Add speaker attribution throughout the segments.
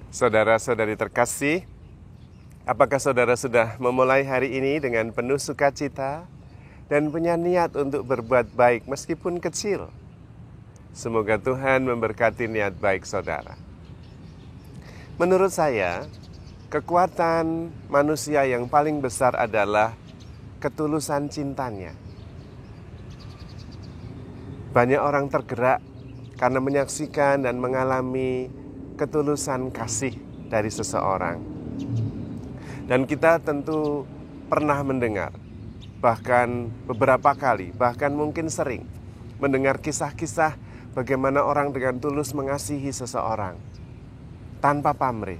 Speaker 1: Saudara-saudari terkasih, apakah saudara sudah memulai hari ini dengan penuh sukacita dan punya niat untuk berbuat baik meskipun kecil? Semoga Tuhan memberkati niat baik saudara. Menurut saya, kekuatan manusia yang paling besar adalah ketulusan cintanya. Banyak orang tergerak karena menyaksikan dan mengalami ketulusan kasih dari seseorang. Dan kita tentu pernah mendengar, bahkan beberapa kali, bahkan mungkin sering, mendengar kisah-kisah bagaimana orang dengan tulus mengasihi seseorang, tanpa pamrih.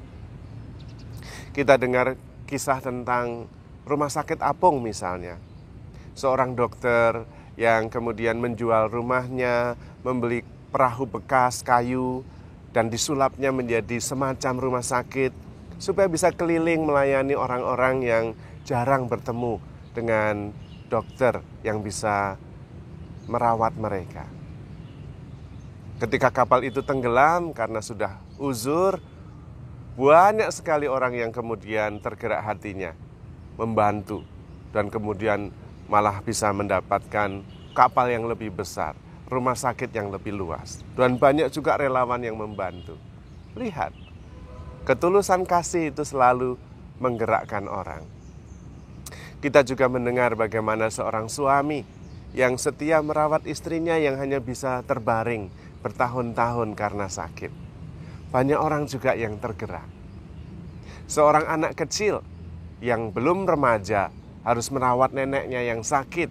Speaker 1: Kita dengar kisah tentang rumah sakit apung misalnya. Seorang dokter yang kemudian menjual rumahnya, membeli perahu bekas kayu, dan disulapnya menjadi semacam rumah sakit, supaya bisa keliling melayani orang-orang yang jarang bertemu dengan dokter yang bisa merawat mereka. Ketika kapal itu tenggelam karena sudah uzur, banyak sekali orang yang kemudian tergerak hatinya, membantu, dan kemudian malah bisa mendapatkan kapal yang lebih besar, rumah sakit yang lebih luas, dan banyak juga relawan yang membantu. Lihat, ketulusan kasih itu selalu menggerakkan orang. Kita juga mendengar bagaimana seorang suami yang setia merawat istrinya yang hanya bisa terbaring bertahun-tahun karena sakit. Banyak orang juga yang tergerak. Seorang anak kecil yang belum remaja harus merawat neneknya yang sakit.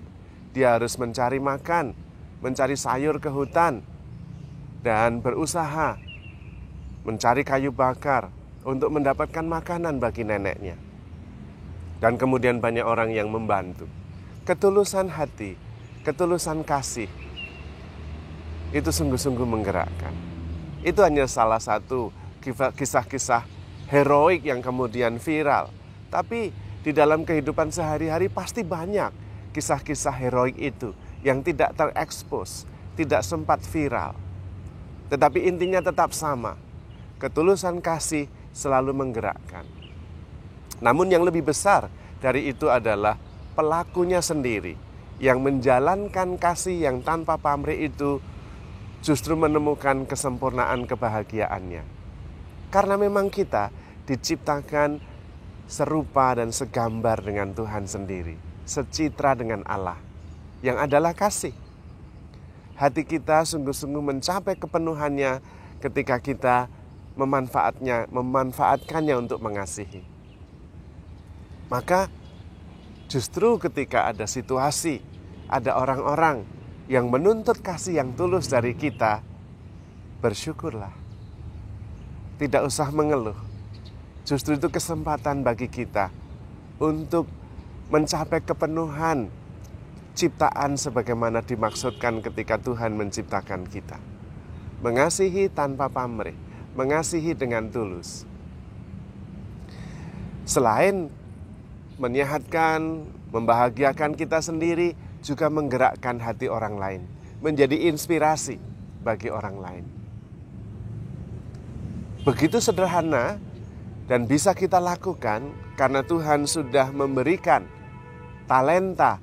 Speaker 1: Dia harus mencari makan, mencari sayur ke hutan, dan berusaha mencari kayu bakar untuk mendapatkan makanan bagi neneknya. Dan kemudian banyak orang yang membantu. Ketulusan hati, ketulusan kasih, itu sungguh-sungguh menggerakkan. Itu hanya salah satu kisah-kisah heroik yang kemudian viral. Tapi di dalam kehidupan sehari-hari pasti banyak kisah-kisah heroik itu yang tidak terekspos, tidak sempat viral. Tetapi intinya tetap sama. Ketulusan kasih selalu menggerakkan. Namun yang lebih besar dari itu adalah pelakunya sendiri yang menjalankan kasih yang tanpa pamrih itu justru menemukan kesempurnaan kebahagiaannya. Karena memang kita diciptakan serupa dan segambar dengan Tuhan sendiri, secitra dengan Allah, yang adalah kasih. Hati kita sungguh-sungguh mencapai kepenuhannya ketika kita memanfaatkannya untuk mengasihi. Maka justru ketika ada situasi, ada orang-orang yang menuntut kasih yang tulus dari kita, bersyukurlah. Tidak usah mengeluh. Justru itu kesempatan bagi kita untuk mencapai kepenuhan ciptaan sebagaimana dimaksudkan ketika Tuhan menciptakan kita. Mengasihi tanpa pamrih, mengasihi dengan tulus. Selain menyehatkan, membahagiakan kita sendiri, juga menggerakkan hati orang lain, menjadi inspirasi bagi orang lain. Begitu sederhana dan bisa kita lakukan karena Tuhan sudah memberikan talenta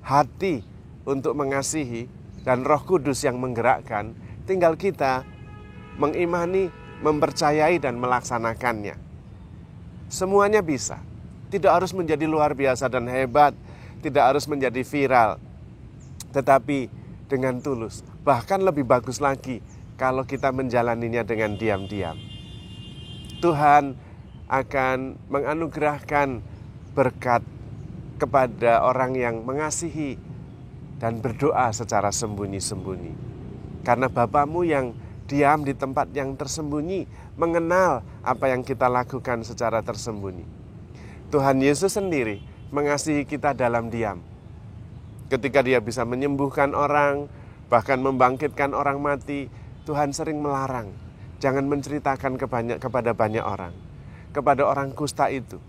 Speaker 1: hati untuk mengasihi dan Roh Kudus yang menggerakkan. Tinggal kita mengimani, mempercayai dan melaksanakannya. Semuanya bisa. Tidak harus menjadi luar biasa dan hebat, tidak harus menjadi viral, tetapi dengan tulus. Bahkan lebih bagus lagi kalau kita menjalaninya dengan diam-diam. Tuhan akan menganugerahkan berkat kepada orang yang mengasihi dan berdoa secara sembunyi-sembunyi. Karena Bapamu yang diam di tempat yang tersembunyi, mengenal apa yang kita lakukan secara tersembunyi. Tuhan Yesus sendiri mengasihi kita dalam diam. Ketika Dia bisa menyembuhkan orang, bahkan membangkitkan orang mati, Tuhan sering melarang, jangan menceritakan kepada banyak orang. Kepada orang kusta itu,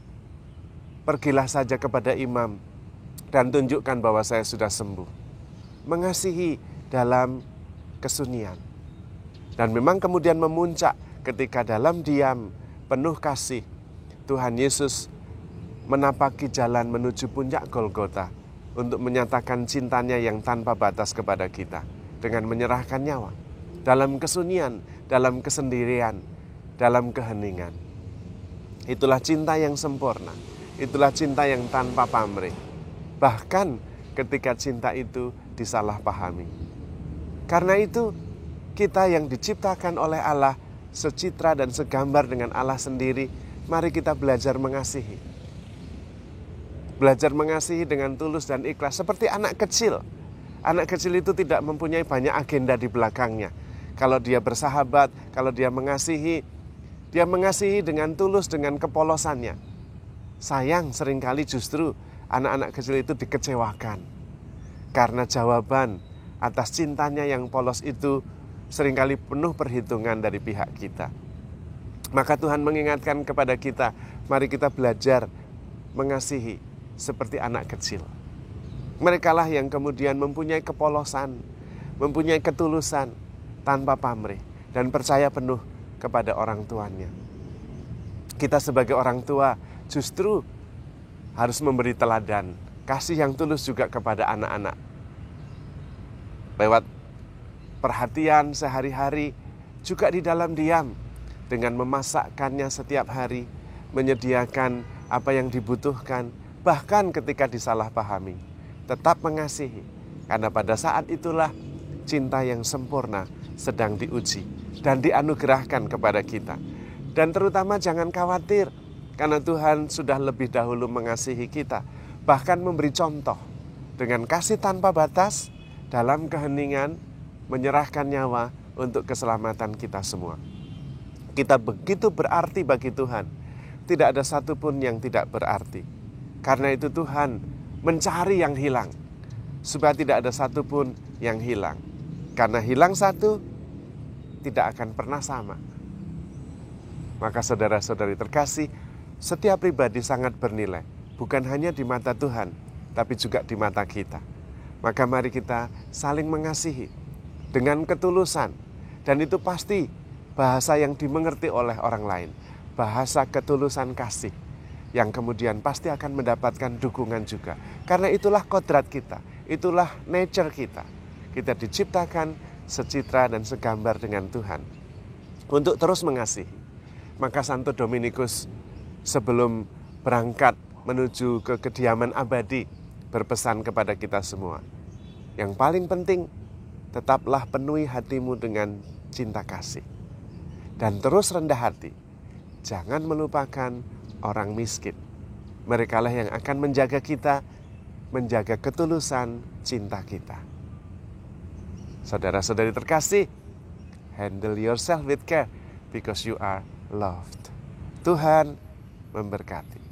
Speaker 1: pergilah saja kepada imam dan tunjukkan bahwa saya sudah sembuh. Mengasihi dalam kesunyian. Dan memang kemudian memuncak ketika dalam diam penuh kasih, Tuhan Yesus menapaki jalan menuju puncak Golgota untuk menyatakan cintanya yang tanpa batas kepada kita dengan menyerahkan nyawa dalam kesunyian, dalam kesendirian, dalam keheningan. Itulah cinta yang sempurna, itulah cinta yang tanpa pamrih. Bahkan ketika cinta itu disalahpahami. Karena itu kita yang diciptakan oleh Allah secitra dan segambar dengan Allah sendiri, mari kita belajar mengasihi. Belajar mengasihi dengan tulus dan ikhlas seperti anak kecil. Anak kecil itu tidak mempunyai banyak agenda di belakangnya. Kalau dia bersahabat, kalau dia mengasihi dengan tulus, dengan kepolosannya. Sayang seringkali justru anak-anak kecil itu dikecewakan. Karena jawaban atas cintanya yang polos itu seringkali penuh perhitungan dari pihak kita. Maka Tuhan mengingatkan kepada kita, mari kita belajar mengasihi seperti anak kecil. Merekalah yang kemudian mempunyai kepolosan, mempunyai ketulusan tanpa pamrih dan percaya penuh kepada orang tuanya. Kita sebagai orang tua justru harus memberi teladan, kasih yang tulus juga kepada anak-anak. Lewat perhatian sehari-hari, juga di dalam diam, dengan memasakkannya setiap hari, menyediakan apa yang dibutuhkan, bahkan ketika disalahpahami, tetap mengasihi. Karena pada saat itulah cinta yang sempurna sedang diuji dan dianugerahkan kepada kita. Dan terutama jangan khawatir, karena Tuhan sudah lebih dahulu mengasihi kita, bahkan memberi contoh dengan kasih tanpa batas dalam keheningan, menyerahkan nyawa untuk keselamatan kita semua. Kita begitu berarti bagi Tuhan, tidak ada satupun yang tidak berarti. Karena itu Tuhan mencari yang hilang, supaya tidak ada satupun yang hilang. Karena hilang satu, tidak akan pernah sama. Maka saudara-saudari terkasih, setiap pribadi sangat bernilai, bukan hanya di mata Tuhan, tapi juga di mata kita. Maka mari kita saling mengasihi dengan ketulusan. Dan itu pasti bahasa yang dimengerti oleh orang lain. Bahasa ketulusan kasih yang kemudian pasti akan mendapatkan dukungan juga. Karena itulah kodrat kita, itulah nature kita. Kita diciptakan secitra dan segambar dengan Tuhan untuk terus mengasihi. Maka Santo Dominikus sebelum berangkat menuju ke kediaman abadi berpesan kepada kita semua. Yang paling penting, tetaplah penuhi hatimu dengan cinta kasih. Dan terus rendah hati. Jangan melupakan orang miskin. Merekalah yang akan menjaga kita, menjaga ketulusan cinta kita. Saudara-saudari terkasih, handle yourself with care because you are loved. Tuhan memberkati.